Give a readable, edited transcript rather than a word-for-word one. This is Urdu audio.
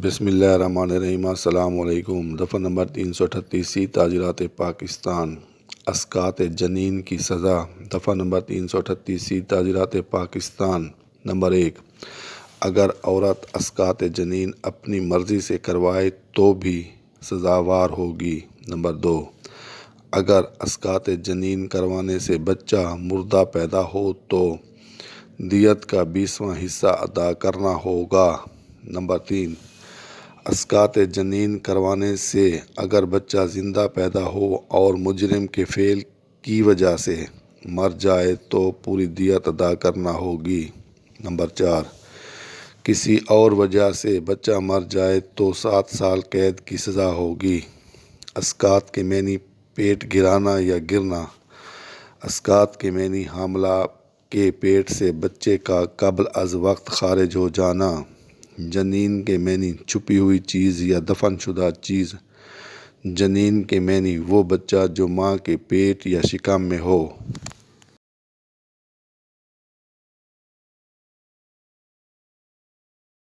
بسم اللہ الرحمن الرحیم۔ السلام علیکم۔ دفعہ نمبر 338 تعزیرات پاکستان، اسقاط جنین کی سزا۔ دفعہ نمبر 338 تعزیرات پاکستان۔ نمبر 1، اگر عورت اسقاط جنین اپنی مرضی سے کروائے تو بھی سزاوار ہوگی۔ نمبر 2، اگر اسقاط جنین کروانے سے بچہ مردہ پیدا ہو تو دیت کا 20واں حصہ ادا کرنا ہوگا۔ نمبر 3، اسقاط جنین کروانے سے اگر بچہ زندہ پیدا ہو اور مجرم کے فعل کی وجہ سے مر جائے تو پوری دیت ادا کرنا ہوگی۔ نمبر 4، کسی اور وجہ سے بچہ مر جائے تو 7 سال قید کی سزا ہوگی۔ اسقاط کے معنی پیٹ گرانا یا گرنا۔ اسقاط کے معنی حاملہ کے پیٹ سے بچے کا قبل از وقت خارج ہو جانا۔ جنین کے معنی چھپی ہوئی چیز یا دفن شدہ چیز۔ جنین کے معنی وہ بچہ جو ماں کے پیٹ یا شکم میں ہو۔